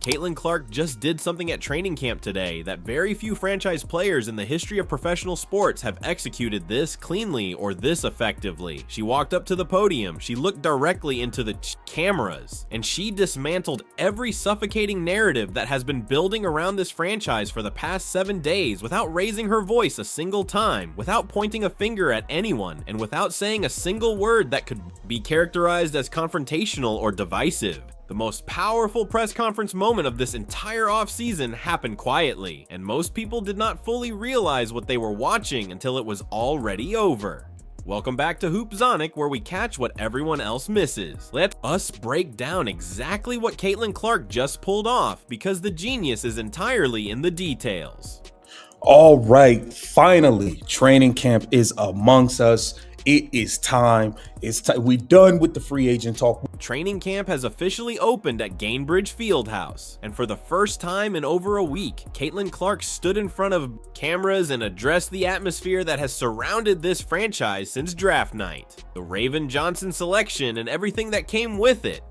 Caitlin Clark just did something at training camp today that very few franchise players in the history of professional sports have executed this cleanly or this effectively. She walked up to the podium, she looked directly into the cameras, and she dismantled every suffocating narrative that has been building around this franchise for the past 7 days without raising her voice a single time, without pointing a finger at anyone, and without saying a single word that could be characterized as confrontational or divisive. The most powerful press conference moment of this entire offseason happened quietly, and most people did not fully realize what they were watching until it was already over. Welcome back to Hoopzonic, where we catch what everyone else misses. Let us break down exactly what Caitlin Clark just pulled off, because the genius is entirely in the details. All right, finally, training camp is amongst us. It is time. We're done with the free agent talk. Training camp has officially opened at Gainbridge Fieldhouse, and for the first time in over a week, Caitlin Clark stood in front of cameras and addressed the atmosphere that has surrounded this franchise since draft night. The Raven Johnson selection and everything that came with it.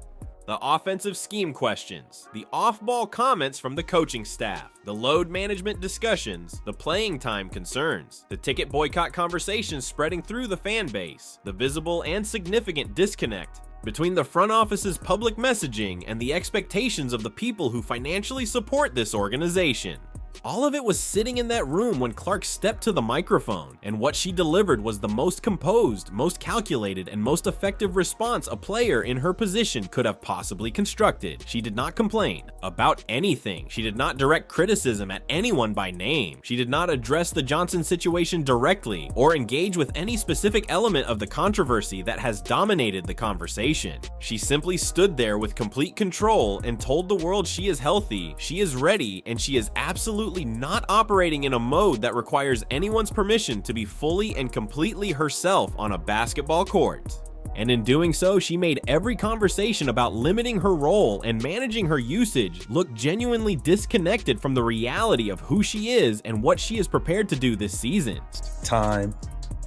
The offensive scheme questions, the off-ball comments from the coaching staff, the load management discussions, the playing time concerns, the ticket boycott conversations spreading through the fan base, the visible and significant disconnect between the front office's public messaging and the expectations of the people who financially support this organization. All of it was sitting in that room when Clark stepped to the microphone, and what she delivered was the most composed, most calculated, and most effective response a player in her position could have possibly constructed. She did not complain about anything. She did not direct criticism at anyone by name. She did not address the Johnson situation directly or engage with any specific element of the controversy that has dominated the conversation. She simply stood there with complete control and told the world she is healthy, she is ready, and she is absolutely not operating in a mode that requires anyone's permission to be fully and completely herself on a basketball court. And in doing so, she made every conversation about limiting her role and managing her usage look genuinely disconnected from the reality of who she is and what she is prepared to do this season. Time.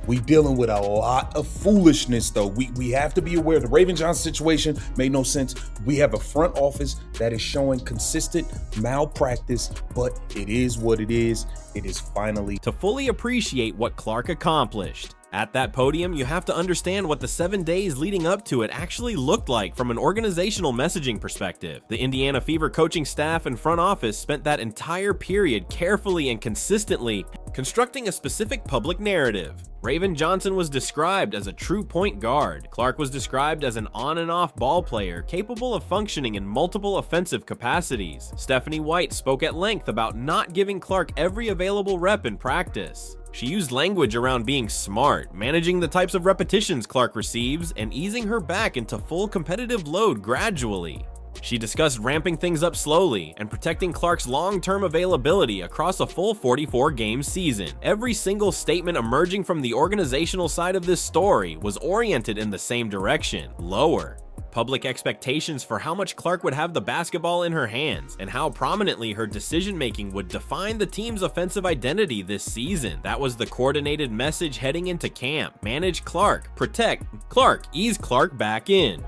We dealing with a lot of foolishness, though. We have to be aware the Raven Johnson situation made no sense. We have a front office that is showing consistent malpractice, but it is what it is. It is finally to fully appreciate what Clark accomplished. At that podium, you have to understand what the 7 days leading up to it actually looked like from an organizational messaging perspective. The Indiana Fever coaching staff and front office spent that entire period carefully and consistently constructing a specific public narrative. Raven Johnson was described as a true point guard. Clark was described as an on and off ball player capable of functioning in multiple offensive capacities. Stephanie White spoke at length about not giving Clark every available rep in practice. She used language around being smart, managing the types of repetitions Clark receives, and easing her back into full competitive load gradually. She discussed ramping things up slowly and protecting Clark's long-term availability across a full 44-game season. Every single statement emerging from the organizational side of this story was oriented in the same direction: lower. Public expectations for how much Clark would have the basketball in her hands and how prominently her decision-making would define the team's offensive identity this season. That was the coordinated message heading into camp. Manage Clark, protect Clark, ease Clark back in.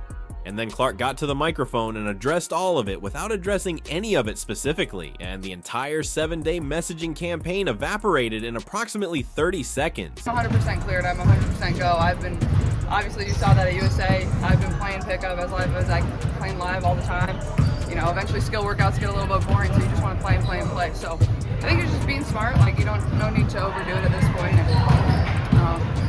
And then Clark got to the microphone and addressed all of it without addressing any of it specifically, and the entire 7-day messaging campaign evaporated in approximately 30 seconds. 100% cleared. I'm 100% go. Obviously you saw that at USA. I've been playing pickup as live as I playing live all the time. You know, eventually skill workouts get a little bit boring, so you just want to play and play and play. So I think it's just being smart. Like, you no need to overdo it at this point.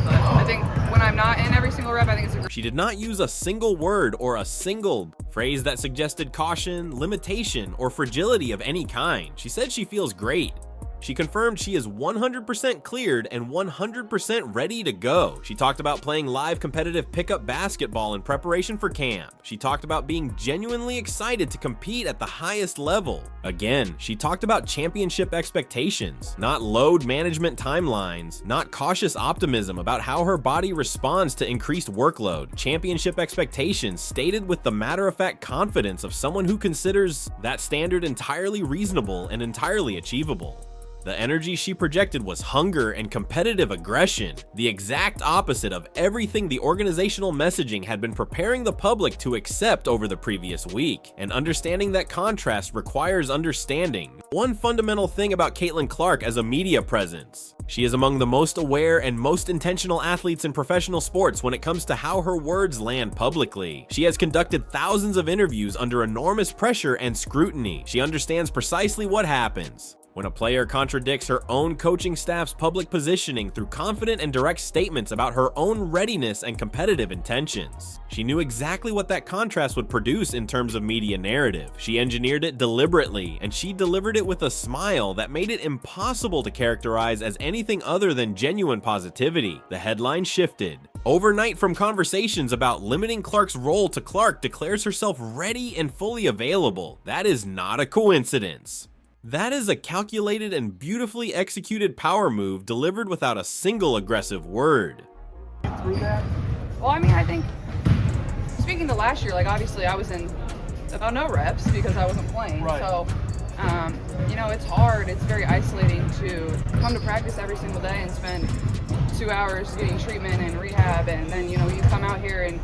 But I think when I'm not in every single rep, I think it's She did not use a single word or a single phrase that suggested caution, limitation, or fragility of any kind. She said she feels great. She confirmed she is 100% cleared and 100% ready to go. She talked about playing live competitive pickup basketball in preparation for camp. She talked about being genuinely excited to compete at the highest level. Again, she talked about championship expectations, not load management timelines, not cautious optimism about how her body responds to increased workload. Championship expectations stated with the matter-of-fact confidence of someone who considers that standard entirely reasonable and entirely achievable. The energy she projected was hunger and competitive aggression, the exact opposite of everything the organizational messaging had been preparing the public to accept over the previous week. And understanding that contrast requires understanding one fundamental thing about Caitlin Clark as a media presence. She is among the most aware and most intentional athletes in professional sports when it comes to how her words land publicly. She has conducted thousands of interviews under enormous pressure and scrutiny. She understands precisely what happens when a player contradicts her own coaching staff's public positioning through confident and direct statements about her own readiness and competitive intentions. She knew exactly what that contrast would produce in terms of media narrative. She engineered it deliberately, and she delivered it with a smile that made it impossible to characterize as anything other than genuine positivity. The headline shifted overnight from conversations about limiting Clark's role to Clark declares herself ready and fully available. That is not a coincidence. That is a calculated and beautifully executed power move delivered without a single aggressive word. Through that? Well, I mean, I think, speaking to last year, like obviously I was in about no reps because I wasn't playing. Right. So, you know, it's hard. It's very isolating to come to practice every single day and spend 2 hours getting treatment and rehab, and then, you know, you come out here and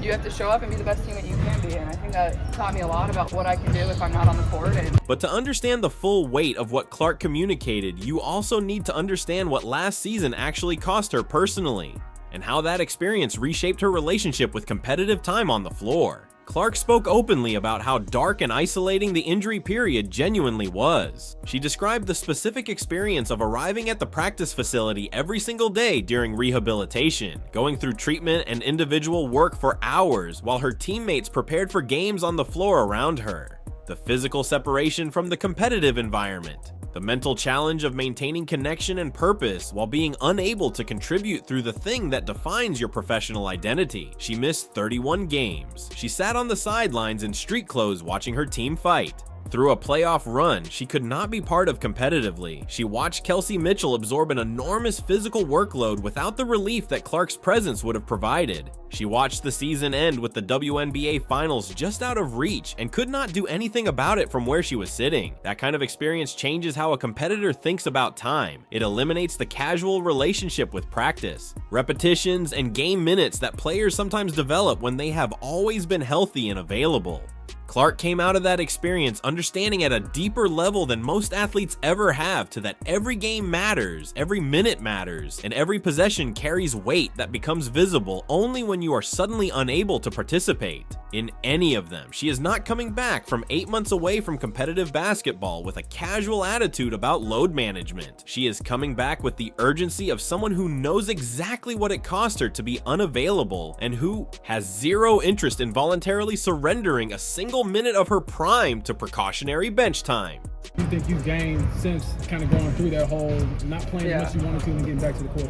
you have to show up and be the best team that you can be. And I think that taught me a lot about what I can do if I'm not on the court. But to understand the full weight of what Clark communicated, you also need to understand what last season actually cost her personally, and how that experience reshaped her relationship with competitive time on the floor. Clark spoke openly about how dark and isolating the injury period genuinely was. She described the specific experience of arriving at the practice facility every single day during rehabilitation, going through treatment and individual work for hours while her teammates prepared for games on the floor around her. The physical separation from the competitive environment. The mental challenge of maintaining connection and purpose while being unable to contribute through the thing that defines your professional identity. She missed 31 games. She sat on the sidelines in street clothes watching her team fight. Through a playoff run she could not be part of competitively, she watched Kelsey Mitchell absorb an enormous physical workload without the relief that Clark's presence would have provided. She watched the season end with the WNBA Finals just out of reach and could not do anything about it from where she was sitting. That kind of experience changes how a competitor thinks about time. It eliminates the casual relationship with practice, repetitions, and game minutes that players sometimes develop when they have always been healthy and available. Clark came out of that experience understanding at a deeper level than most athletes ever have that every game matters, every minute matters, and every possession carries weight that becomes visible only when you are suddenly unable to participate in any of them. She is not coming back from 8 months away from competitive basketball with a casual attitude about load management. She is coming back with the urgency of someone who knows exactly what it cost her to be unavailable and who has zero interest in voluntarily surrendering a single minute of her prime to precautionary bench time. You think you've gained since kind of going through that whole not playing as much as you wanted to and getting back to the court?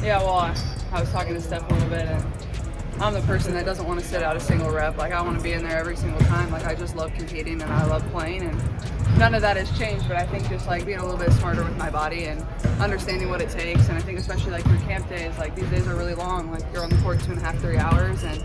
Yeah, well, I was talking to Steph a little bit, and I'm the person that doesn't want to sit out a single rep. Like, I want to be in there every single time. Like, I just love competing and I love playing, and none of that has changed. But I think just like being a little bit smarter with my body and understanding what it takes. And I think especially like through camp days, like these days are really long. Like, you're on the court 2.5, 3 hours, and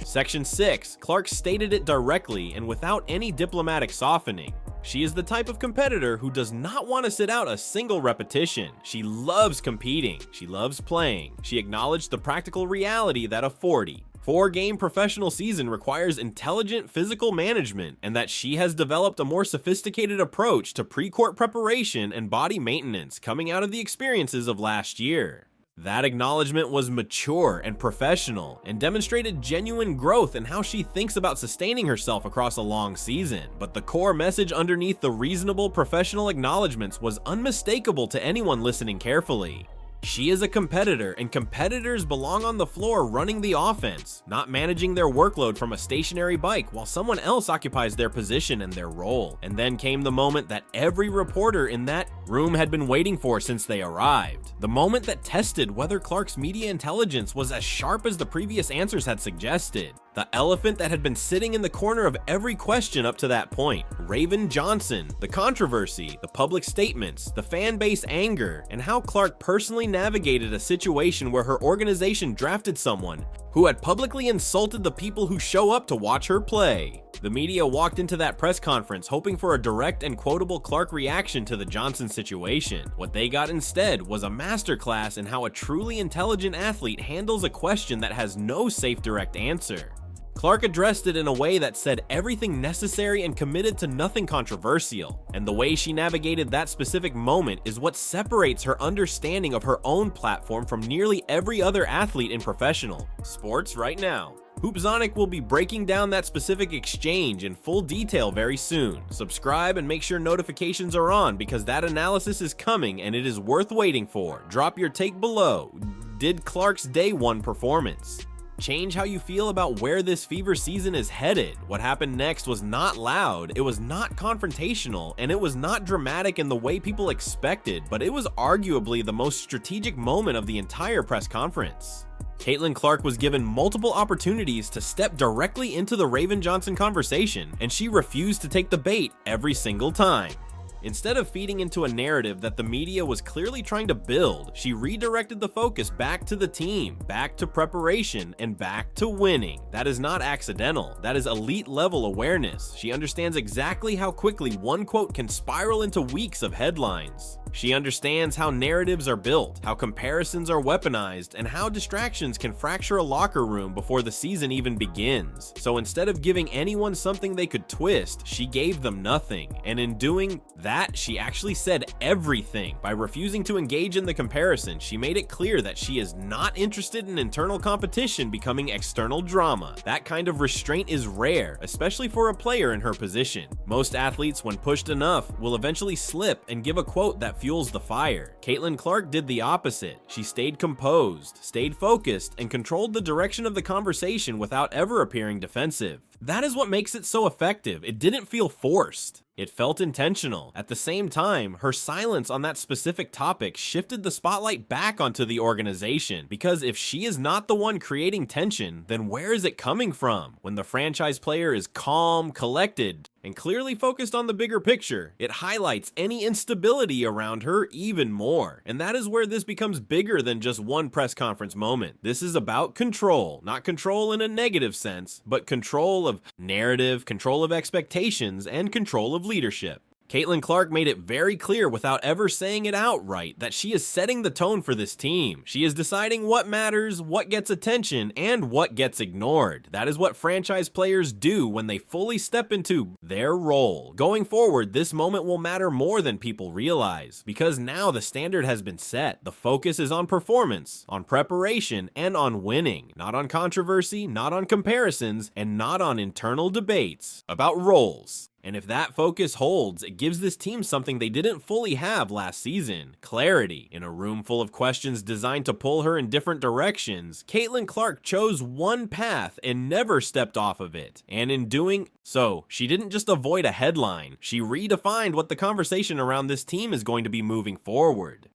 Section 6, Clark stated it directly and without any diplomatic softening. She is the type of competitor who does not want to sit out a single repetition. She loves competing. She loves playing. She acknowledged the practical reality that a 4-game professional season requires intelligent physical management, and that she has developed a more sophisticated approach to pre-court preparation and body maintenance coming out of the experiences of last year. That acknowledgement was mature and professional and demonstrated genuine growth in how she thinks about sustaining herself across a long season. But the core message underneath the reasonable professional acknowledgments was unmistakable to anyone listening carefully. She is a competitor, and competitors belong on the floor running the offense, not managing their workload from a stationary bike while someone else occupies their position and their role. And then came the moment that every reporter in that room had been waiting for since they arrived. The moment that tested whether Clark's media intelligence was as sharp as the previous answers had suggested. The elephant that had been sitting in the corner of every question up to that point. Raven Johnson, the controversy, the public statements, the fan base anger, and how Clark personally navigated a situation where her organization drafted someone who had publicly insulted the people who show up to watch her play. The media walked into that press conference hoping for a direct and quotable Clark reaction to the Johnson situation. What they got instead was a masterclass in how a truly intelligent athlete handles a question that has no safe direct answer. Clark addressed it in a way that said everything necessary and committed to nothing controversial, and the way she navigated that specific moment is what separates her understanding of her own platform from nearly every other athlete in professional sports right now. Hoopzonic will be breaking down that specific exchange in full detail very soon. Subscribe and make sure notifications are on because that analysis is coming and it is worth waiting for. Drop your take below. Did Clark's day one performance change how you feel about where this Fever season is headed? What happened next was not loud, it was not confrontational, and it was not dramatic in the way people expected, but it was arguably the most strategic moment of the entire press conference. Caitlin Clark was given multiple opportunities to step directly into the Raven Johnson conversation, and she refused to take the bait every single time. Instead of feeding into a narrative that the media was clearly trying to build, she redirected the focus back to the team, back to preparation, and back to winning. That is not accidental. That is elite level awareness. She understands exactly how quickly one quote can spiral into weeks of headlines. She understands how narratives are built, how comparisons are weaponized, and how distractions can fracture a locker room before the season even begins. So instead of giving anyone something they could twist, she gave them nothing. And in doing that, she actually said everything. By refusing to engage in the comparison, she made it clear that she is not interested in internal competition becoming external drama. That kind of restraint is rare, especially for a player in her position. Most athletes, when pushed enough, will eventually slip and give a quote that fuels the fire. Caitlin Clark did the opposite. She stayed composed, stayed focused, and controlled the direction of the conversation without ever appearing defensive. That is what makes it so effective. It didn't feel forced. It felt intentional. At the same time, her silence on that specific topic shifted the spotlight back onto the organization, because if she is not the one creating tension, then where is it coming from? When the franchise player is calm, collected, and clearly focused on the bigger picture, it highlights any instability around her even more. And that is where this becomes bigger than just one press conference moment. This is about control, not control in a negative sense, but control of narrative, control of expectations, and control of leadership. Caitlin Clark made it very clear without ever saying it outright that she is setting the tone for this team. She is deciding what matters, what gets attention, and what gets ignored. That is what franchise players do when they fully step into their role. Going forward, this moment will matter more than people realize, because now the standard has been set. The focus is on performance, on preparation, and on winning, not on controversy, not on comparisons, and not on internal debates about roles. And if that focus holds, it gives this team something they didn't fully have last season: clarity. In a room full of questions designed to pull her in different directions, Caitlin Clark chose one path and never stepped off of it. And in doing so, she didn't just avoid a headline, she redefined what the conversation around this team is going to be moving forward.